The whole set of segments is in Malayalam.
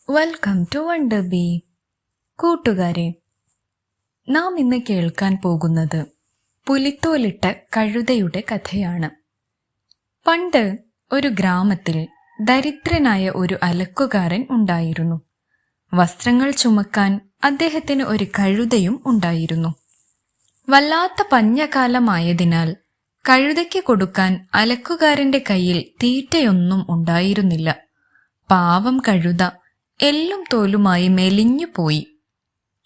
Welcome to wonder B. കൂട്ടുകാരെ, നാം ഇന്ന് കേൾക്കാൻ പോകുന്നത് പുലിത്തോലിട്ട കഴുതയുടെ കഥയാണ്. പണ്ട് ഒരു ഗ്രാമത്തിൽ ദരിദ്രനായ ഒരു അലക്കുകാരൻ ഉണ്ടായിരുന്നു. വസ്ത്രങ്ങൾ ചുമക്കാൻ അദ്ദേഹത്തിന് ഒരു കഴുതയും ഉണ്ടായിരുന്നു. വല്ലാത്ത പഞ്ഞകാലമായതിനാൽ കഴുതയ്ക്ക് കൊടുക്കാൻ അലക്കുകാരന്റെ കയ്യിൽ തീറ്റയൊന്നും ഉണ്ടായിരുന്നില്ല. പാവം കഴുത എല്ലും തോലുമായി മെലിഞ്ഞുപോയി.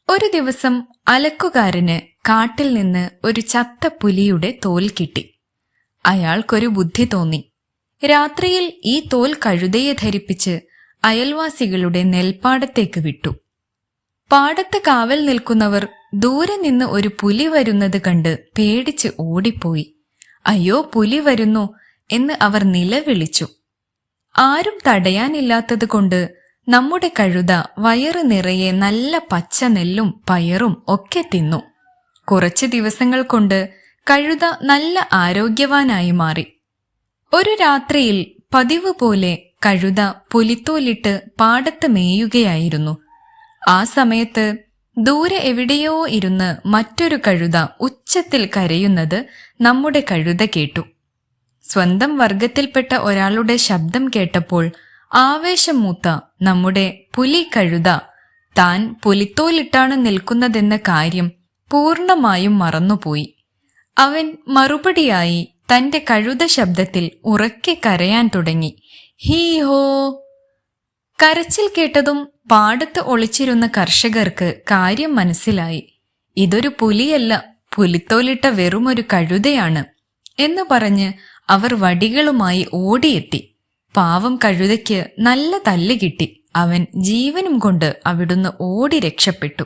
ഒരു ദിവസം അലക്കുകാരന് കാട്ടിൽ നിന്ന് ഒരു ചത്ത പുലിയുടെ തോൽ കിട്ടി. അയാൾക്കൊരു ബുദ്ധി തോന്നി. രാത്രിയിൽ ഈ തോൽ കഴുതയെ ധരിപ്പിച്ച് അയൽവാസികളുടെ നെൽപ്പാടത്തേക്ക് വിട്ടു. പാടത്ത് കാവൽ നിൽക്കുന്നവർ ദൂരെ നിന്ന് ഒരു പുലി വരുന്നത് കണ്ട് പേടിച്ച് ഓടിപ്പോയി. അയ്യോ, പുലി വരുന്നു എന്ന് അവർ നിലവിളിച്ചു. ആരും തടയാനില്ലാത്തത് കൊണ്ട് നമ്മുടെ കഴുത വയറ് നിറയെ നല്ല പച്ച നെല്ലും പയറും ഒക്കെ തിന്നു. കുറച്ച് ദിവസങ്ങൾ കൊണ്ട് കഴുത നല്ല ആരോഗ്യവാനായി മാറി. ഒരു രാത്രിയിൽ പതിവ് പോലെ കഴുത പുലിത്തോലിട്ട് പാടത്ത് മേയുകയായിരുന്നു. ആ സമയത്ത് ദൂരെ എവിടെയോ ഇരുന്ന് മറ്റൊരു കഴുത ഉച്ചത്തിൽ കരയുന്നത് നമ്മുടെ കഴുത കേട്ടു. സ്വന്തം വർഗത്തിൽപ്പെട്ട ഒരാളുടെ ശബ്ദം കേട്ടപ്പോൾ ആവേശം മൂത്ത നമ്മുടെ പുലി കഴുത താൻ പുലിത്തോലിട്ടാണ് നിൽക്കുന്നതെന്ന കാര്യം പൂർണ്ണമായും മറന്നുപോയി. അവൻ മറുപടിയായി തന്റെ കഴുത ശബ്ദത്തിൽ ഉറക്കെ കരയാൻ തുടങ്ങി. ഹീ ഹോ! കരച്ചിൽ കേട്ടതും പാടത്ത് ഒളിച്ചിരുന്ന കർഷകർക്ക് കാര്യം മനസ്സിലായി. ഇതൊരു പുലിയല്ല, പുലിത്തോലിട്ട വെറുമൊരു കഴുതയാണ് എന്ന് പറഞ്ഞ് അവർ വടികളുമായി ഓടിയെത്തി. പാവം കഴുതയ്ക്ക് നല്ല തല്ല് കിട്ടി. അവൻ ജീവനും കൊണ്ട് അവിടുന്ന് ഓടി രക്ഷപ്പെട്ടു.